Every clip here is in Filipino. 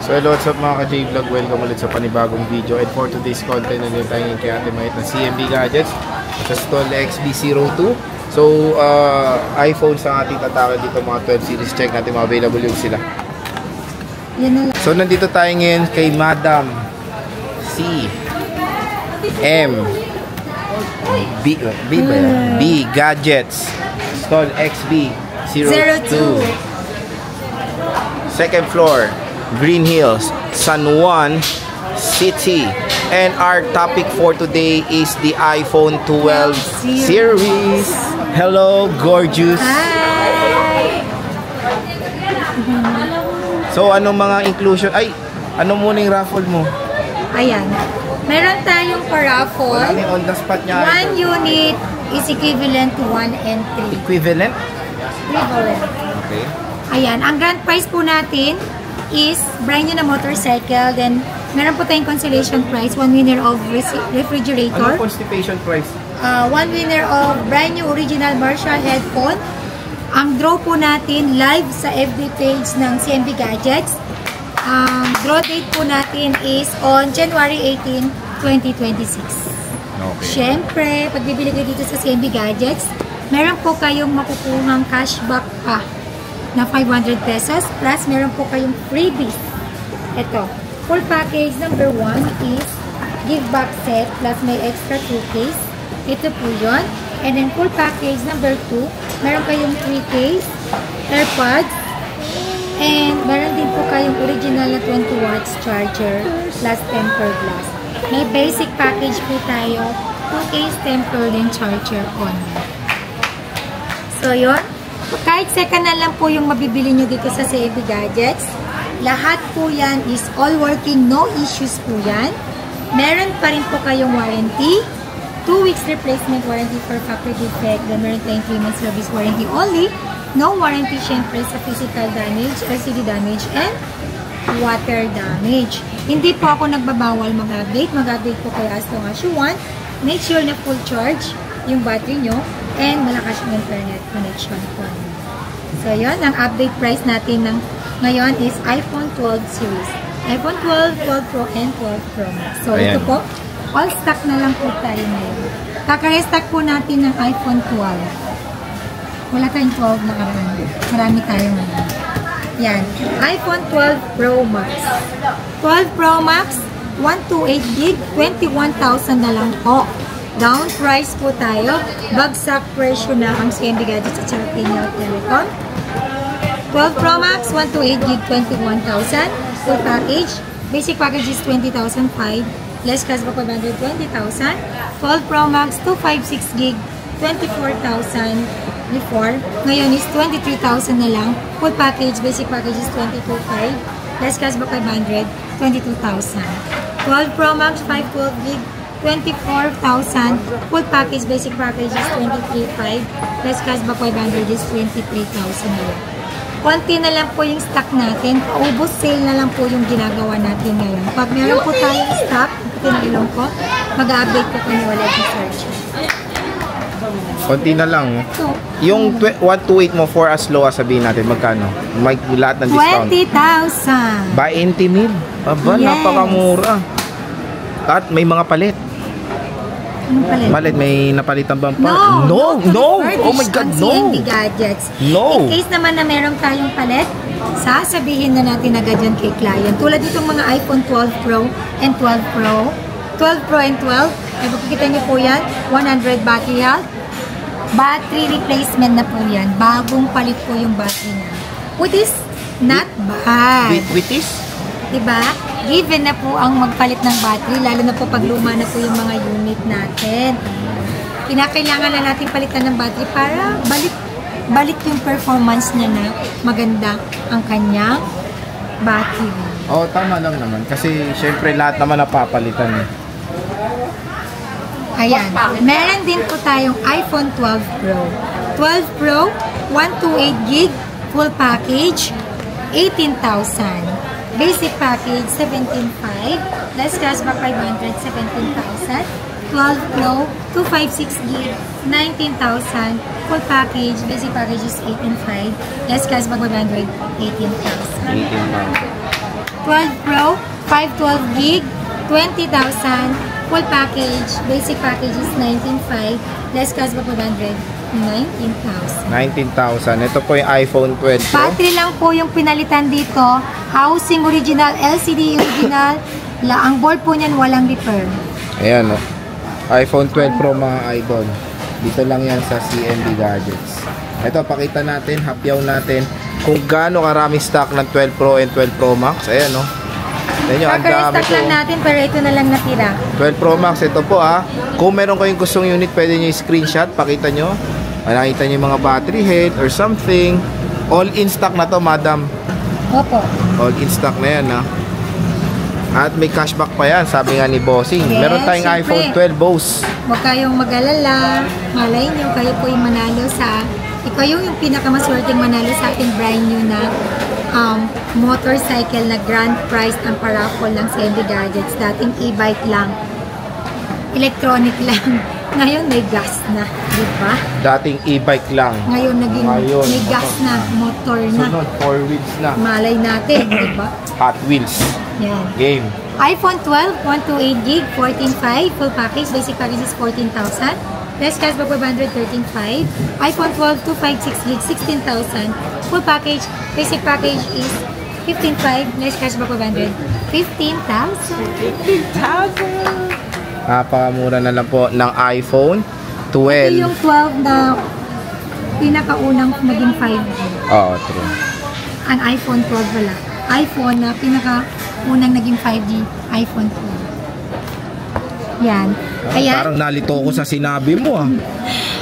So hello, what's up mga ka-J-Vlog? Welcome ulit sa panibagong video. And for today's content, nandito tayo ngayon kay Ate Mayet na CMB Gadgets sa stall XB02. So, iPhone sa ating tatake dito mga 12 series. Check natin mga available yung sila. So, nandito tayo ngayon kay Madam B Gadgets stall XB02. Second floor, Green Hills, San Juan City. And our topic for today is the iPhone 12 series. Hello, gorgeous. Hi. So, anong mga inclusion? Ay, ano muna yung raffle mo? Ayan. Meron tayong pa-raffle. Wala yung on the spot niya. 1 unit is equivalent to 1 entry. Equivalent? Equivalent. Okay. Ayan. Ang grand prize po natin is brand new na motorcycle. Then, meron po tayong consolation prize. 1 winner of refrigerator. Ano constipation prize? 1 winner of brand new original Marshall headphone. Ang draw po natin live sa FB page ng CMB Gadgets. Draw date po natin is on January 18, 2026. Okay. Siyempre, pag bibili kayo dito sa CMB Gadgets, meron po kayong makukuhang cashback pa na 500 pesos plus meron po kayong freebies. Ito, full package number 1 is give back set plus may extra 2 case. Ito po yun. And then full package number 2, meron kayong 3 case, AirPods, and meron din po kayong original na 20 watts charger plus tempered glass. May basic package po tayo, 2 case tempered and charger on. So yun, kahit second na lang po yung mabibili nyo dito sa CMB Gadgets, lahat po yan is all working, no issues po yan. Meron pa rin po kayong warranty, 2 weeks replacement warranty for factory defect, then meron tayong 3 months service warranty only. No warranty syempre sa physical damage, LCD damage, and water damage. Hindi po ako nagbabawal mag-update. Mag-update po kayo as long as you want. Make sure na full charge yung battery nyo and malakas yung internet connection po. So yun, ang update price natin ng ngayon is iPhone 12 series. iPhone 12, 12 Pro, and 12 Pro Max. So ayan. Ito po, all stock na lang po tayo ngayon. Kaka-restock po natin ng iPhone 12. Wala tayong 12 na karami. Marami tayong ngayon. Yan. iPhone 12 Pro Max. 12 Pro Max, 128GB, 21,000 na lang po. Down price po tayo. Bagsak presyo na ang CMB Gadgets at saka Pinyao Telecom. 12 Pro Max, 128GB, 21,000. Full package. Basic package is 20,005. Less cashback 120,000. 12 Pro Max, 256GB, 24,000 before. Ngayon is 23,000 na lang. Full package, basic package is 22,500. Less cashback 500, 22,000. 12 Pro Max, 512GB, 24,000. Full package, basic package is 23,500. Less cashback 500 is 23,000 na lang. Konti na lang po yung stock natin. Paubos sale na lang po yung ginagawa natin ngayon. Pag meron po tayong stock, pinilong ko, mag-update po kung wala yung search. Konti na lang. Yung 128 mo for as low as sabihin natin, magkano? May lahat ng discount. 20,000. By intimid? Aba, yes. Napakamura. At may mga palit. Anong palit? Palit, may napalitan bang pa? No! Oh my God, no! CMB Gadgets. No! In case naman na meron tayong palit, sasabihin na natin agad yan kay client. Tulad itong mga iPhone 12 Pro and 12 Pro. 12 Pro and 12. Ay, makikita niyo po yan. 100 battery health. Battery replacement na po yan. Bagong palit po yung battery na. Which is not bad. With this? Diba? Given na po ang magpalit ng battery, lalo na po pag luma na po yung mga unit natin. Kinakailangan na natin palitan ng battery para balik yung performance niya na maganda ang kanyang battery. Oo, tama lang naman. Kasi syempre lahat naman napapalitan eh. Ayan. Meron din po tayong iPhone 12 Pro. 12 Pro, 128GB, full package, 18,000. Basic package, 17,500. Less cashback 500, 17,000. 12 Pro, 256GB, 19,000. Full package, basic package is 18,500. Less cashback 100, 18,000. 18,000. 12 Pro, 512 gig, 20,000. Full package, basic package is 19,500. Less cashback 100, 19,000. 19,000. Ito po yung iPhone 12 Pro. Battery lang po yung pinalitan dito. Housing original, LCD original. Ang board po niyan walang repair. Ayan o. iPhone 12 Pro mga idol. Dito lang yan sa CMB Gadgets. Ito, pakita natin, hapyaw natin kung gaano karaming stock ng 12 Pro and 12 Pro Max. Ayan o. Tignan nyo, ang dami Kaka-restock po. lang natin pero ito na lang natira. 12 Pro Max, ito po ha. Kung meron kayong gustong unit, pwede nyo i-screenshot, pakita nyo. Nakita nyo yung mga battery head or something. All in stock na to, madam. Opo. All in stock na yan ha. At may cashback pa yan, sabi nga ni Bossing. Yes, Meron tayong syempre. iPhone 12 Boss. Huwag kayong mag-alala. Malay nyo, kayo po yung manalo sa... Ikaw yung pinakamaswerteng manalo sa ating brand new na motorcycle na grand prize ang paraffol ng CMB Gadgets. Dating e-bike lang. Electronic lang. Ngayon may gas na. Di ba? Dating e-bike lang. Ngayon naging Ngayon, may gas na. Motor na. Sunod, 4 wheels na. Malay natin. Di ba? Hot Wheels. Yan. Game. iPhone 12, 128 gig, 14.5. Full package. Basic package is 14,000. Less cashback 513.5. iPhone 12, 256 gig, 16,000. Full package. Basic package is 15.5. Less cashback 500. 15,000. 15,000. Napakamura na lang po ng iPhone Ito 12. yung 12 na pinakaunang naging 5G. Oo, true. Ang iPhone 12 wala. iPhone na pinakaunang naging 5G. iPhone 12. Yan. Ayan. Parang nalito ko sa sinabi mo ah.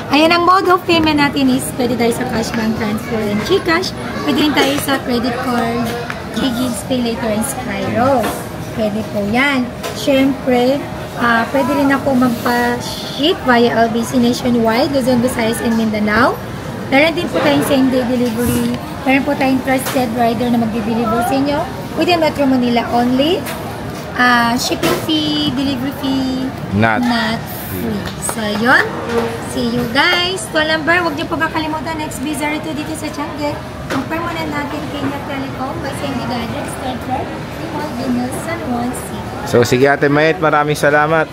Ayan, ang mode of payment natin is pwede tayo sa cash, bank transfer, and GCash. Pwede rin tayo sa credit card, Gigs, Pay Later, and Spyro. Pwede po yan. Siyempre, pwede rin ako magpa-ship via LBC nationwide, Luzon, Visayas, and Mindanao. Meron din po tayong same-day delivery. Meron po tayong trusted rider na mag-deliver sa inyo within Metro Manila only. Shipping fee, delivery fee, Not free. So, yun. See you guys. Call number, huwag niyo po kakalimutan. Next Bizarre ito dito sa Changi. Ang permanent natin Kenya Telecom by CMB Gadgets, third floor, Limol, Binil, San Juan City. So sige Ate Mayet, maraming salamat.